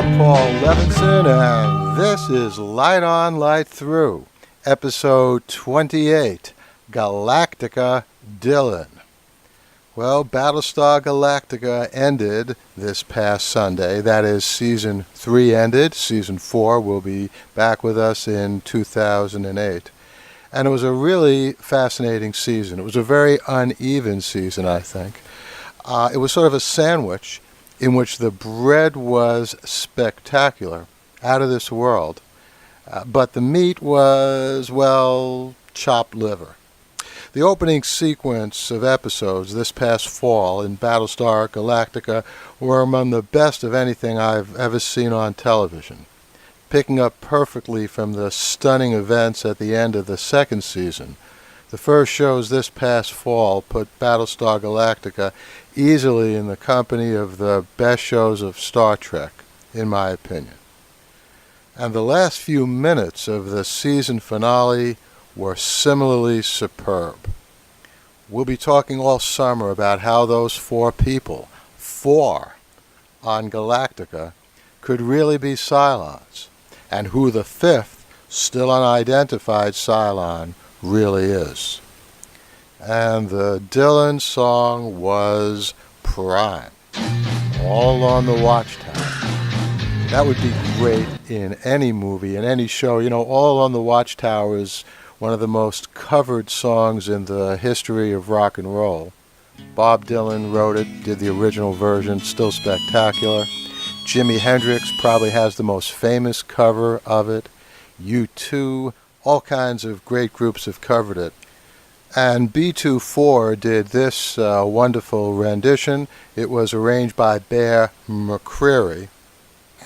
I'm Paul Levinson, and this is Light On, Light Through, episode 28, Galactica Dylan. Well, Battlestar Galactica ended this past Sunday. That is, Season 3 ended. Season 4 will be back with us in 2008. And it was a really fascinating season. It was a very uneven season, I think. It was sort of a sandwich in which the bread was spectacular, out of this world, but the meat was, well, chopped liver. The opening sequence of episodes this past fall in Battlestar Galactica were among the best of anything I've ever seen on television, picking up perfectly from the stunning events at the end of the second season. The first shows this past fall put Battlestar Galactica easily in the company of the best shows of Star Trek, in my opinion. And the last few minutes of the season finale were similarly superb. We'll be talking all summer about how those four on Galactica, could really be Cylons, and who the fifth, still unidentified Cylon really is. And the Dylan song was prime, all on the Watchtower. That would be great in any movie, in any show. You know, All on the Watchtower is one of the most covered songs in the history of rock and roll. Bob Dylan wrote it, did the original version, still spectacular. Jimi Hendrix probably has the most famous cover of it. U2, all kinds of great groups have covered it. And B24 did this wonderful rendition. It was arranged by Bear McCreary.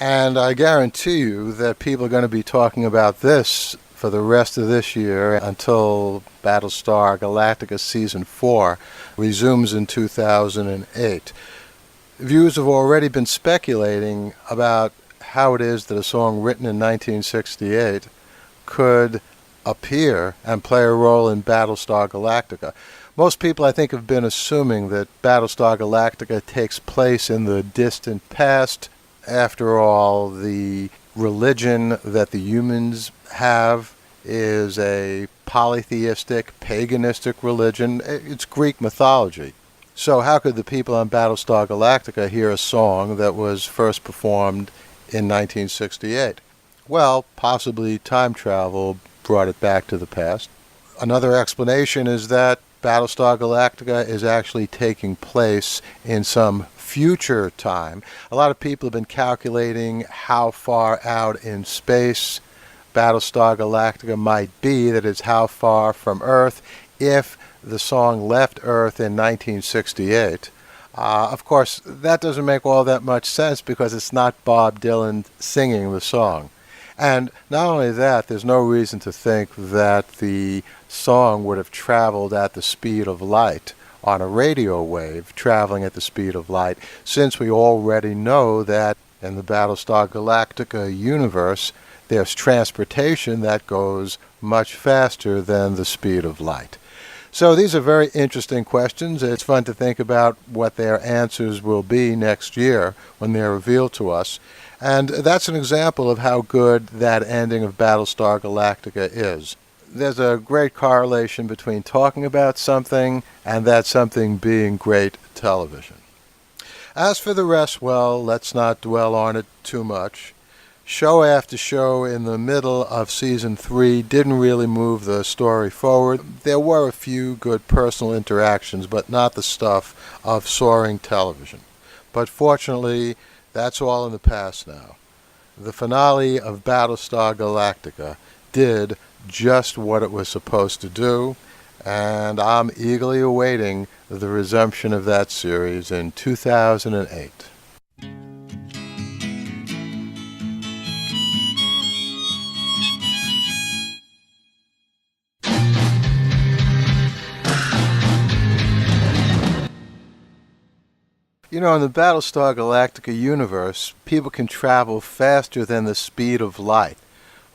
And I guarantee you that people are going to be talking about this for the rest of this year until Battlestar Galactica Season 4 resumes in 2008. Viewers have already been speculating about how it is that a song written in 1968 could appear and play a role in Battlestar Galactica. Most people, I think, have been assuming that Battlestar Galactica takes place in the distant past. After all, the religion that the humans have is a polytheistic, paganistic religion. It's Greek mythology. So how could the people on Battlestar Galactica hear a song that was first performed in 1968? Well, possibly time travel brought it back to the past. Another explanation is that Battlestar Galactica is actually taking place in some future time. A lot of people have been calculating how far out in space Battlestar Galactica might be, that is, how far from Earth, if the song left Earth in 1968. Of course, that doesn't make all that much sense because it's not Bob Dylan singing the song. And not only that, there's no reason to think that the song would have traveled at the speed of light on a radio wave traveling at the speed of light, since we already know that in the Battlestar Galactica universe, there's transportation that goes much faster than the speed of light. So these are very interesting questions. It's fun to think about what their answers will be next year when they're revealed to us. And that's an example of how good that ending of Battlestar Galactica is. There's a great correlation between talking about something and that something being great television. As for the rest, well, let's not dwell on it too much. Show after show in the middle of Season 3 didn't really move the story forward. There were a few good personal interactions, but not the stuff of soaring television. But fortunately, that's all in the past now. The finale of Battlestar Galactica did just what it was supposed to do, and I'm eagerly awaiting the resumption of that series in 2008. You know, in the Battlestar Galactica universe, people can travel faster than the speed of light.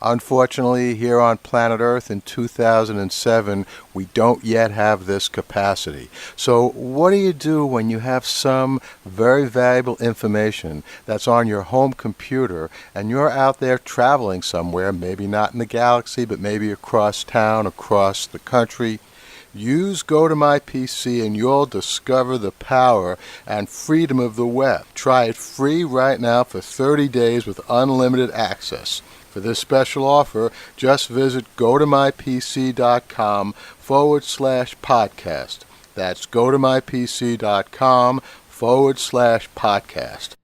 Unfortunately, here on planet Earth in 2007, we don't yet have this capacity. So what do you do when you have some very valuable information that's on your home computer and you're out there traveling somewhere, maybe not in the galaxy, but maybe across town, across the country? Use Go to My PC and you'll discover the power and freedom of the web. Try it free right now for 30 days with unlimited access. For this special offer, just visit gotomypc.com/podcast. That's gotomypc.com/podcast.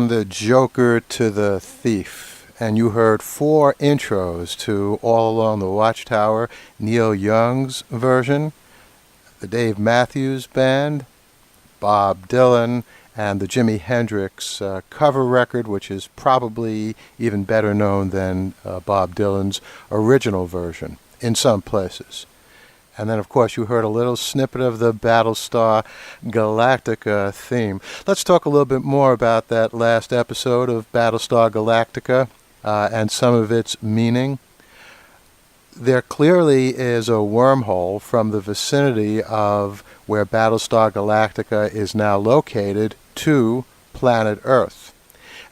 The Joker to the Thief. And you heard 4 intros to All Along the Watchtower, Neil Young's version, the Dave Matthews Band, Bob Dylan, and the Jimi Hendrix cover record, which is probably even better known than Bob Dylan's original version in some places. And then, of course, you heard a little snippet of the Battlestar Galactica theme. Let's talk a little bit more about that last episode of Battlestar Galactica and some of its meaning. There clearly is a wormhole from the vicinity of where Battlestar Galactica is now located to planet Earth.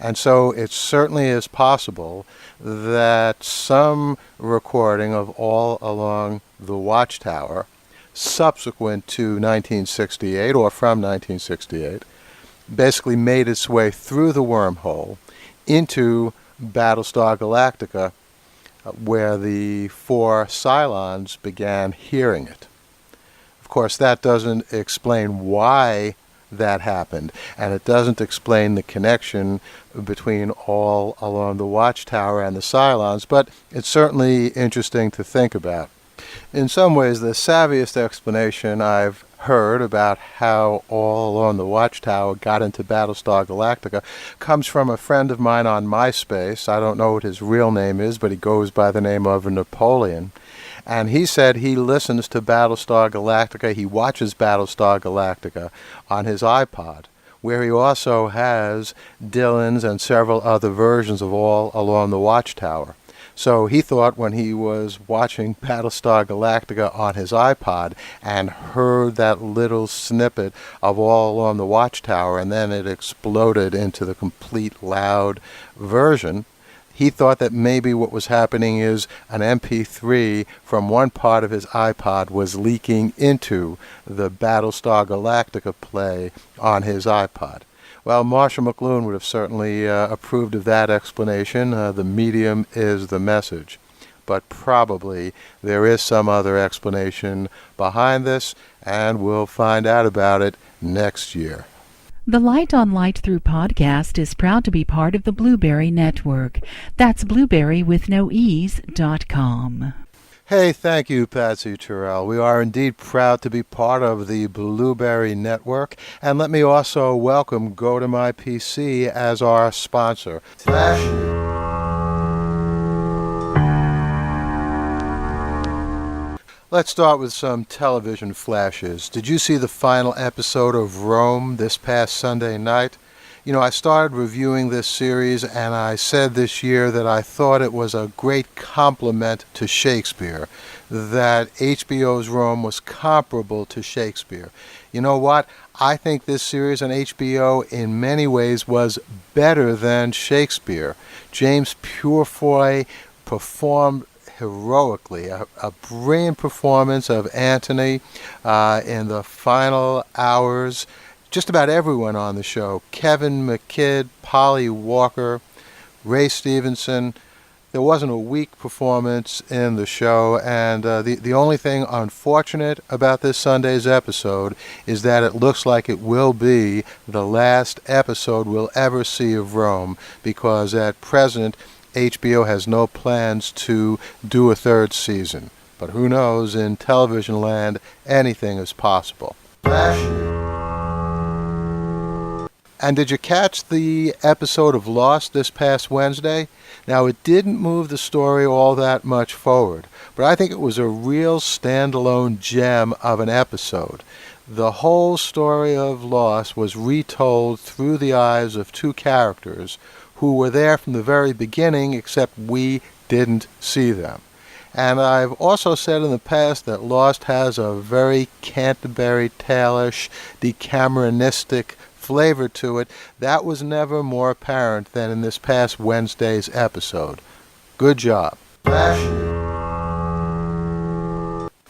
And so it certainly is possible that some recording of All Along the Watchtower, subsequent to 1968 or from 1968, basically made its way through the wormhole into Battlestar Galactica, where the 4 Cylons began hearing it. Of course, that doesn't explain why that happened, and it doesn't explain the connection between All Along the Watchtower and the Cylons, but it's certainly interesting to think about. In some ways, the savviest explanation I've heard about how All Along the Watchtower got into Battlestar Galactica comes from a friend of mine on MySpace. I don't know what his real name is, but he goes by the name of Napoleon. And he said he listens to Battlestar Galactica, he watches Battlestar Galactica on his iPod, where he also has Dylan's and several other versions of All Along the Watchtower. So he thought when he was watching Battlestar Galactica on his iPod and heard that little snippet of All Along the Watchtower, and then it exploded into the complete loud version, he thought that maybe what was happening is an MP3 from one part of his iPod was leaking into the Battlestar Galactica play on his iPod. Well, Marshall McLuhan would have certainly approved of that explanation. The medium is the message. But probably there is some other explanation behind this, and we'll find out about it next year. The Light on Light Through podcast is proud to be part of the Blueberry Network. That's blueberrywithnoease.com. Hey, thank you, Patsy Terrell. We are indeed proud to be part of the Blueberry Network. And let me also welcome Go to My PC as our sponsor. Let's start with some television flashes. Did you see the final episode of Rome this past Sunday night? You know, I started reviewing this series, and I said this year that I thought it was a great compliment to Shakespeare, that HBO's Rome was comparable to Shakespeare. You know what? I think this series on HBO in many ways was better than Shakespeare. James Purefoy performed heroically, a brilliant performance of Antony in the final hours. Just about everyone on the show, Kevin McKidd, Polly Walker, Ray Stevenson. There wasn't a weak performance in the show, and the only thing unfortunate about this Sunday's episode is that it looks like it will be the last episode we'll ever see of Rome, because at present HBO has no plans to do a third season. But who knows, in television land, anything is possible. And did you catch the episode of Lost this past Wednesday? Now, it didn't move the story all that much forward, but I think it was a real standalone gem of an episode. The whole story of Lost was retold through the eyes of two characters who were there from the very beginning, except we didn't see them. And I've also said in the past that Lost has a very Canterbury Tale-ish, Decameronistic flavor to it. That was never more apparent than in this past Wednesday's episode. Good job.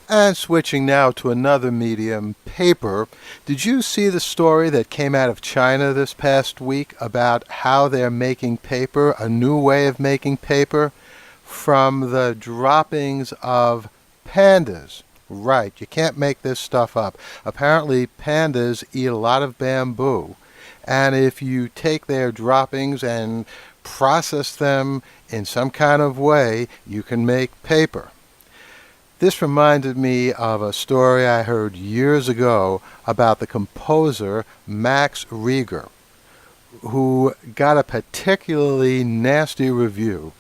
And switching now to another medium, paper. Did you see the story that came out of China this past week about how they're making paper, a new way of making paper, from the droppings of pandas? Right, you can't make this stuff up. Apparently, pandas eat a lot of bamboo, and if you take their droppings and process them in some kind of way, you can make paper. This reminded me of a story I heard years ago about the composer Max Reger, who got a particularly nasty review,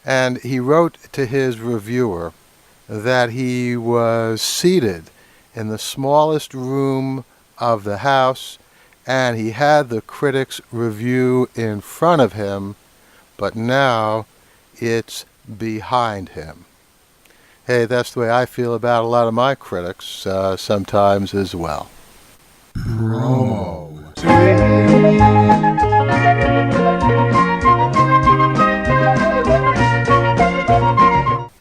and he wrote to his reviewer that he was seated in the smallest room of the house, and he had the critics' review in front of him, but now it's behind him. Hey, that's the way I feel about a lot of my critics sometimes as well. Promo.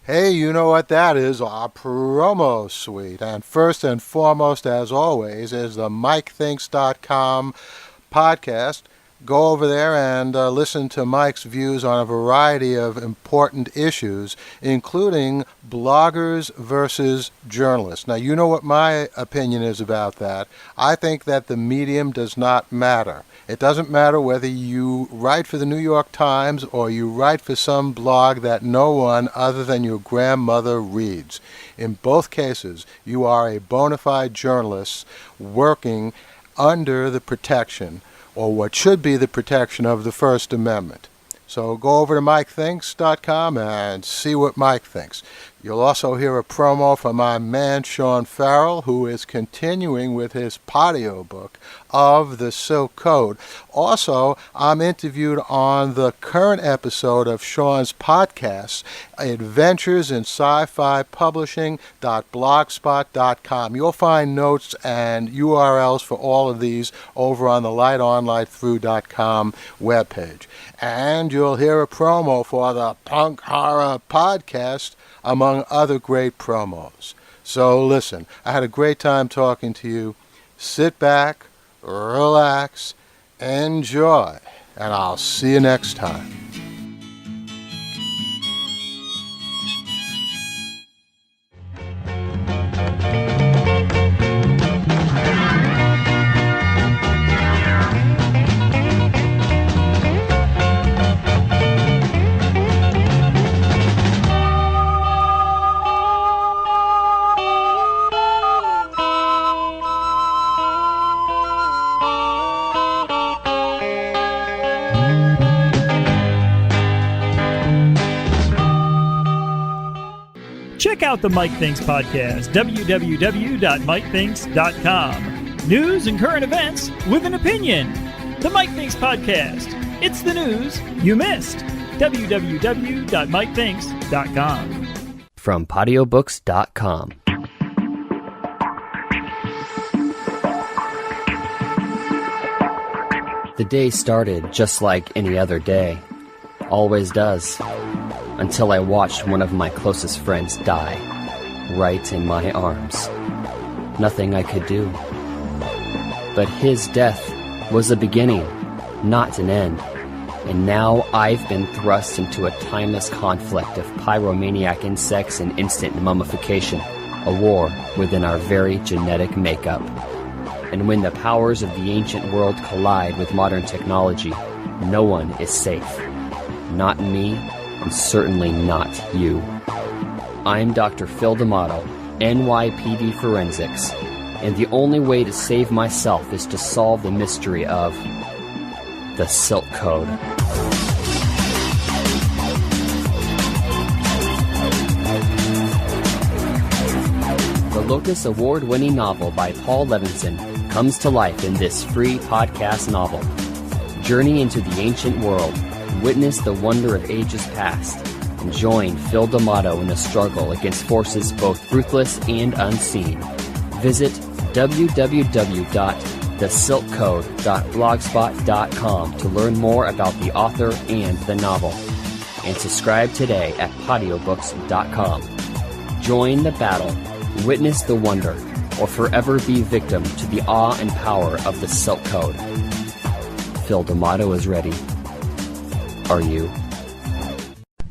Hey, you know what that is, our promo suite. And first and foremost, as always, is the MikeThinks.com podcast. Go over there and listen to Mike's views on a variety of important issues, including bloggers versus journalists. Now, you know what my opinion is about that. I think that the medium does not matter. It doesn't matter whether you write for the New York Times or you write for some blog that no one other than your grandmother reads. In both cases, you are a bona fide journalist working under the protection, or what should be the protection, of the First Amendment. So go over to MikeThinks.com and see what Mike thinks. You'll also hear a promo from my man Sean Farrell, who is continuing with his patio book of the Silk Code. Also, I'm interviewed on the current episode of Sean's podcast, Adventures in Sci-Fi Publishing.blogspot.com. You'll find notes and URLs for all of these over on the lightonlightthrough.com webpage. And you'll hear a promo for the Punk Horror Podcast, among other great promos. So listen, I had a great time talking to you. Sit back, relax, enjoy, and I'll see you next time. Check out the Mike Thinks podcast, www.mikethinks.com. News and current events with an opinion. The Mike Thinks podcast. It's the news you missed. www.mikethinks.com. From patiobooks.com. The day started just like any other day. Always does. Until I watched one of my closest friends die. Right in my arms. Nothing I could do. But his death was a beginning, not an end. And now I've been thrust into a timeless conflict of pyromaniac insects and instant mummification. A war within our very genetic makeup. And when the powers of the ancient world collide with modern technology, no one is safe. Not me, and certainly not you. I'm Dr. Phil D'Amato, NYPD Forensics, and the only way to save myself is to solve the mystery of the Silk Code. The Locus Award-winning novel by Paul Levinson comes to life in this free podcast novel. Journey into the ancient world, witness the wonder of ages past, and join Phil D'Amato in a struggle against forces both ruthless and unseen. Visit www.thesilkcode.blogspot.com to learn more about the author and the novel. And subscribe today at podiobooks.com. Join the battle, witness the wonder, or forever be victim to the awe and power of the Silk Code. Phil D'Amato is ready. Are you?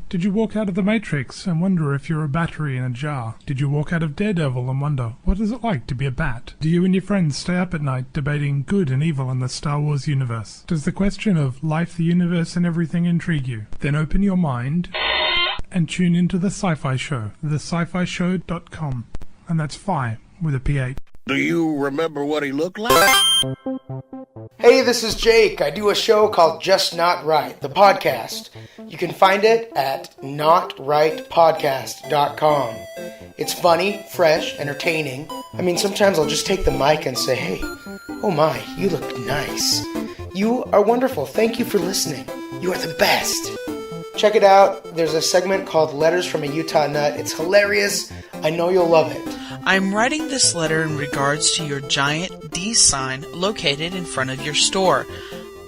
Did you walk out of The Matrix and wonder if you're a battery in a jar? Did you walk out of Daredevil and wonder, what is it like to be a bat? Do you and your friends stay up at night debating good and evil in the Star Wars universe? Does the question of life, the universe, and everything intrigue you? Then open your mind and tune into The Sci-Fi Show, thescifishow.com. And that's Phi with a PH. Do you remember what he looked like? Hey, this is Jake. I do a show called Just Not Right, the podcast. You can find it at notrightpodcast.com. It's funny, fresh, entertaining. I mean, sometimes I'll just take the mic and say, hey, oh my, you look nice. You are wonderful. Thank you for listening. You are the best. Check it out. There's a segment called Letters from a Utah Nut. It's hilarious. I know you'll love it. I'm writing this letter in regards to your giant D sign located in front of your store.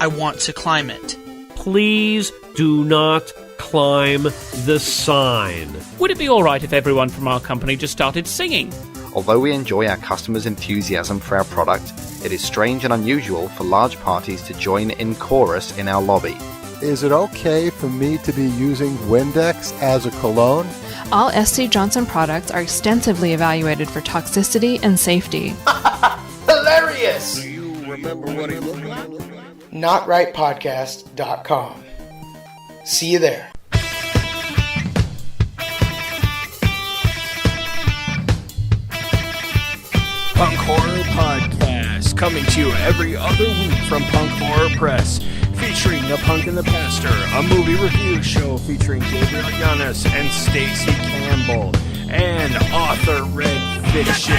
I want to climb it. Please do not climb the sign. Would it be alright if everyone from our company just started singing? Although we enjoy our customers' enthusiasm for our product, it is strange and unusual for large parties to join in chorus in our lobby. Is it okay for me to be using Windex as a cologne? All SC Johnson products are extensively evaluated for toxicity and safety. Hilarious! Do you remember what he looked like? notrightpodcast.com. See you there. Punk Horror Podcast, coming to you every other week from Punk Horror Press, featuring The Punk and the Pastor, a movie review show featuring Gabriel Yanis and Stacey Campbell, and Author Red Fiction,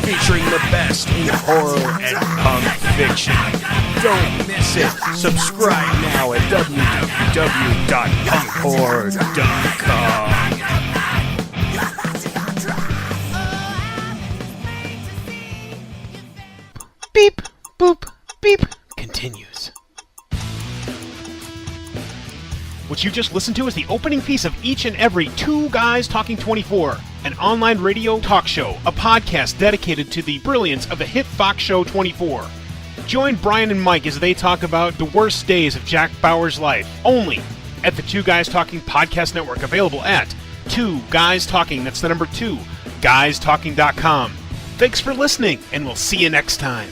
featuring the best in horror and punk fiction. Don't miss it. Subscribe now at www.punkhorror.com. Beep, boop, beep, continues. What you just listened to is the opening piece of each and every Two Guys Talking 24, an online radio talk show, a podcast dedicated to the brilliance of the hit Fox show 24. Join Brian and Mike as they talk about the worst days of Jack Bauer's life, only at the Two Guys Talking Podcast Network, available at Two Guys Talking, that's the number 2, guystalking.com. Thanks for listening, and we'll see you next time.